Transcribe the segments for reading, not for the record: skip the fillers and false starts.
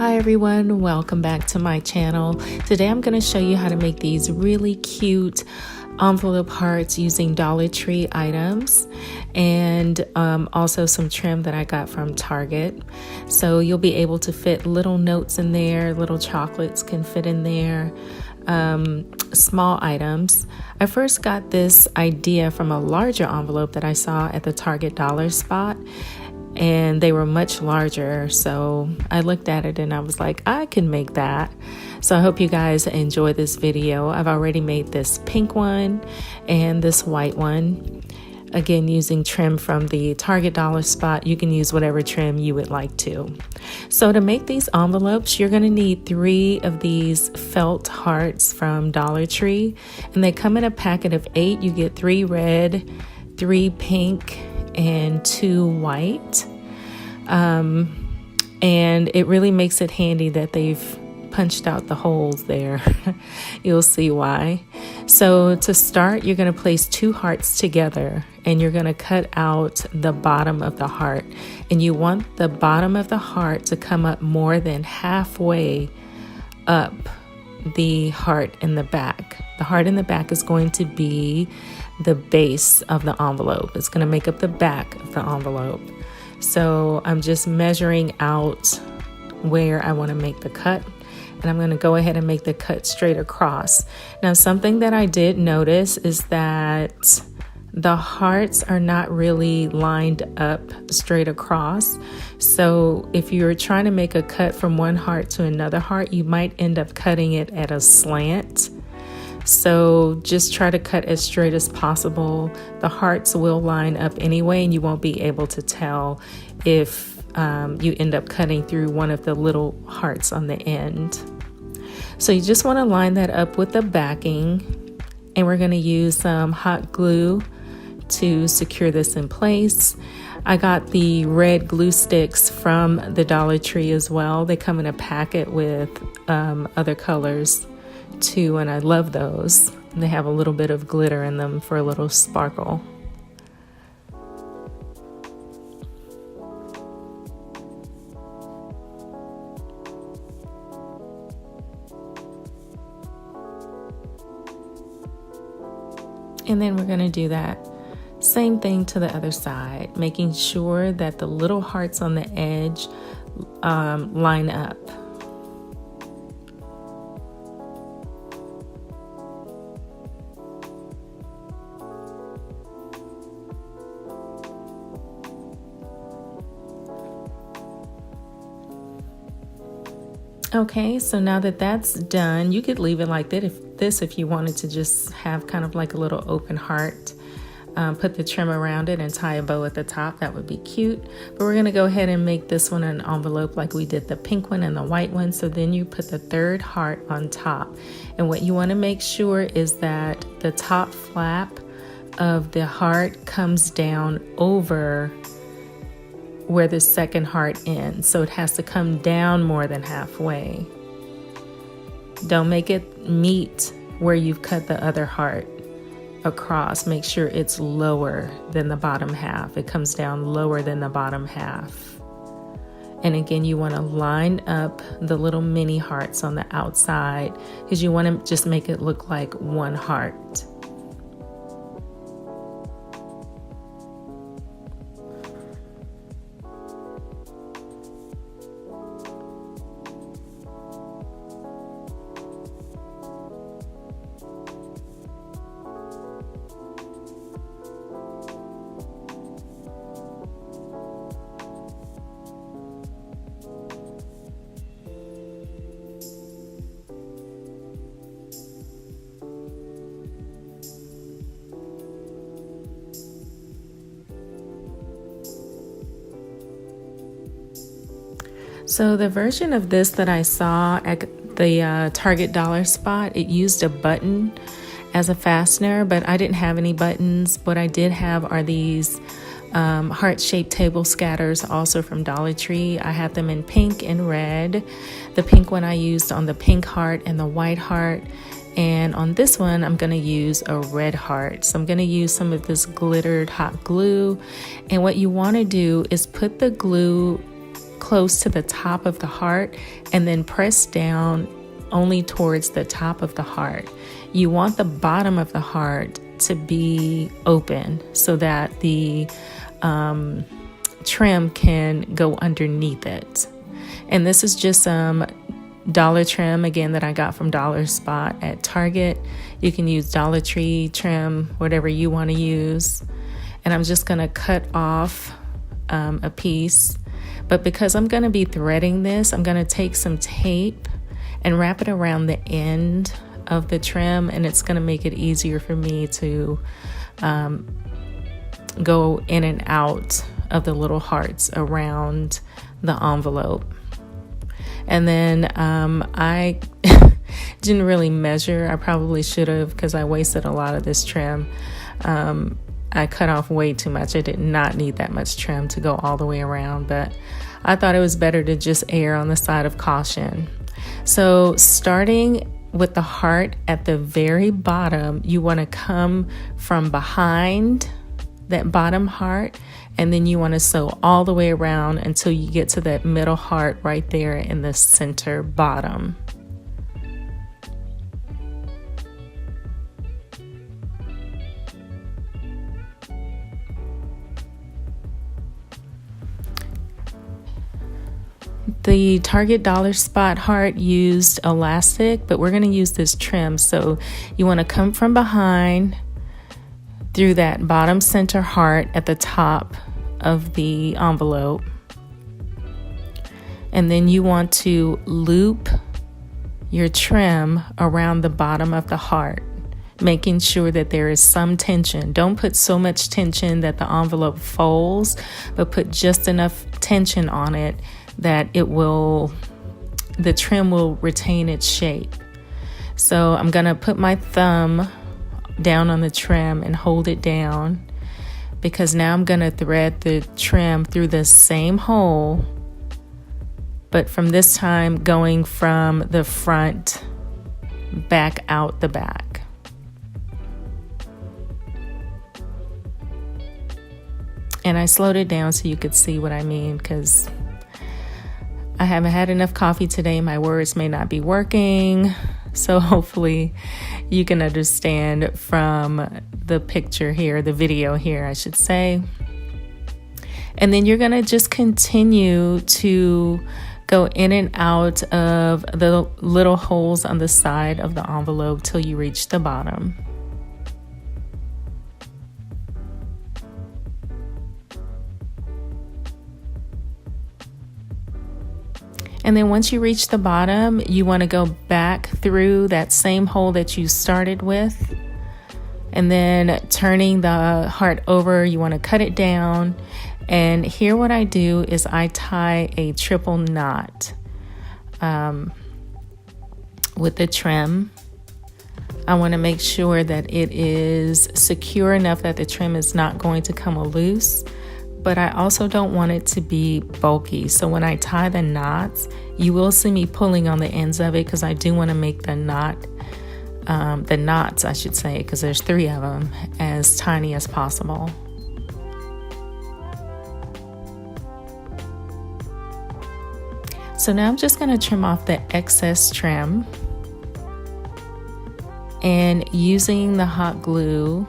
Hi everyone, welcome back to my channel. Today I'm going to show you how to make these really cute envelope hearts using Dollar Tree items and also some trim that I got from Target. So you'll be able to fit little notes in there, little chocolates can fit in there, small items. I first got this idea from a larger envelope that I saw at the Target dollar spot, and they were much larger, so I looked at it and I was like, I can make that. So I hope you guys enjoy this video. I've already made this pink one and this white one, again using trim from the Target dollar spot. You can use whatever trim you would like to. So to make these envelopes, you're going to need 3 of these felt hearts from Dollar Tree, and they come in a packet of 8. You get 3 red, 3 pink, and 2 white, and it really makes it handy that they've punched out the holes there. You'll see why. So to start, you're going to place 2 hearts together and you're going to cut out the bottom of the heart, and you want the bottom of the heart to come up more than halfway up the heart in the back. The heart in the back is going to be the base of the envelope. It's going to make up the back of the envelope. So I'm just measuring out where I want to make the cut, and I'm going to go ahead and make the cut straight across. Now, something that I did notice is that the hearts are not really lined up straight across. So if you're trying to make a cut from one heart to another heart, you might end up cutting it at a slant. So just try to cut as straight as possible. The hearts will line up anyway, and you won't be able to tell if you end up cutting through one of the little hearts on the end. So you just want to line that up with the backing, and we're going to use some hot glue to secure this in place. I got the red glue sticks from the Dollar Tree as well. They come in a packet with other colors too, and I love those. They have a little bit of glitter in them for a little sparkle. And then we're going to do that same thing to the other side, making sure that the little hearts on the edge line up. Okay, so now that that's done, you could leave it like that if you wanted to just have kind of like a little open heart. Put the trim around it and tie a bow at the top. That would be cute. But we're going to go ahead and make this one an envelope like we did the pink one and the white one. So then you put the 3rd heart on top. And what you want to make sure is that the top flap of the heart comes down over where the 2nd heart ends. So it has to come down more than halfway. Don't make it meet where you've cut the other heart across. Make sure it's lower than the bottom half. It comes down lower than the bottom half. And again, you want to line up the little mini hearts on the outside because you want to just make it look like one heart. So the version of this that I saw at the Target dollar spot, it used a button as a fastener, but I didn't have any buttons. What I did have are these heart-shaped table scatters, also from Dollar Tree. I have them in pink and red. The pink one I used on the pink heart and the white heart. And on this one, I'm going to use a red heart. So I'm going to use some of this glittered hot glue. And what you want to do is put the glue close to the top of the heart and then press down only towards the top of the heart. You want the bottom of the heart to be open so that the trim can go underneath it. And this is just some dollar trim, again, that I got from Dollar Spot at Target. You can use Dollar Tree trim, whatever you want to use. And I'm just going to cut off a piece. But because I'm going to be threading this, I'm going to take some tape and wrap it around the end of the trim, and it's going to make it easier for me to go in and out of the little hearts around the envelope. And then I didn't really measure. I probably should have, because I wasted a lot of this trim. I cut off way too much. I did not need that much trim to go all the way around, but I thought it was better to just err on the side of caution. So starting with the heart at the very bottom, you want to come from behind that bottom heart, and then you want to sew all the way around until you get to that middle heart right there in the center bottom. The Target Dollar Spot heart used elastic, but we're going to use this trim. So you want to come from behind through that bottom center heart at the top of the envelope. And then you want to loop your trim around the bottom of the heart, making sure that there is some tension. Don't put so much tension that the envelope folds, but put just enough tension on it that the trim will retain its shape. So I'm going to put my thumb down on the trim and hold it down, because now I'm going to thread the trim through the same hole, but from this time going from the front back out the back. And I slowed it down so you could see what I mean, because I haven't had enough coffee today. My words may not be working. So hopefully you can understand from the picture here, the video here, I should say. And then you're going to just continue to go in and out of the little holes on the side of the envelope till you reach the bottom. And then once you reach the bottom, you want to go back through that same hole that you started with. And then turning the heart over, you want to cut it down. And here what I do is I tie a triple knot with the trim. I want to make sure that it is secure enough that the trim is not going to come loose. But I also don't want it to be bulky. So when I tie the knots, you will see me pulling on the ends of it, because I do want to make the knots, I should say, because there's 3 of them, as tiny as possible. So now I'm just going to trim off the excess trim, and using the hot glue,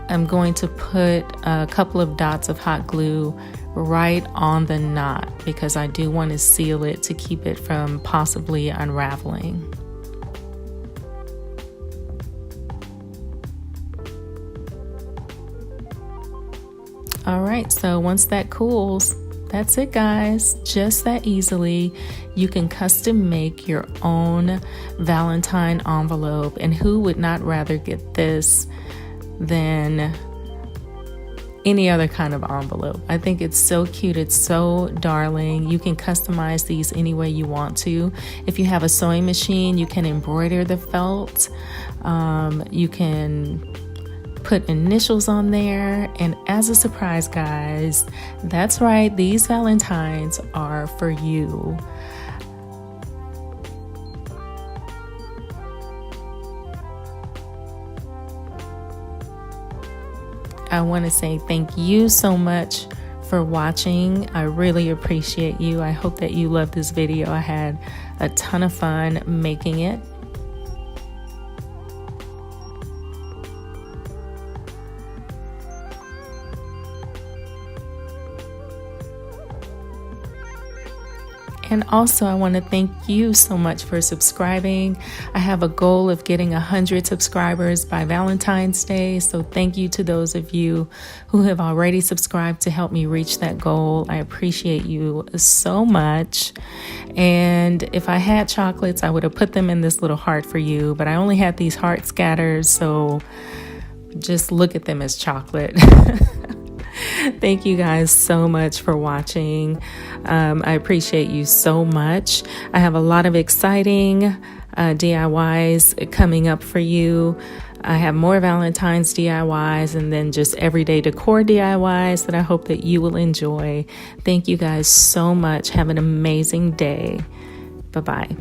I'm going to put a couple of dots of hot glue right on the knot, because I do want to seal it to keep it from possibly unraveling. All right, so once that cools, that's it, guys. Just that easily, you can custom make your own Valentine envelope. And who would not rather get this than any other kind of envelope? I think it's so cute. It's so darling. You can customize these any way you want to. If you have a sewing machine, you can embroider the felt. You can put initials on there. And as a surprise, guys, that's right, these Valentines are for you. I want to say thank you so much for watching. I really appreciate you. I hope that you love this video. I had a ton of fun making it. And also, I want to thank you so much for subscribing. I have a goal of getting 100 subscribers by Valentine's Day. So thank you to those of you who have already subscribed to help me reach that goal. I appreciate you so much. And if I had chocolates, I would have put them in this little heart for you. But I only had these heart scatters, so just look at them as chocolate. Thank you guys so much for watching. I appreciate you so much. I have a lot of exciting DIYs coming up for you. I have more Valentine's DIYs and then just everyday decor DIYs that I hope that you will enjoy. Thank you guys so much. Have an amazing day. Bye-bye.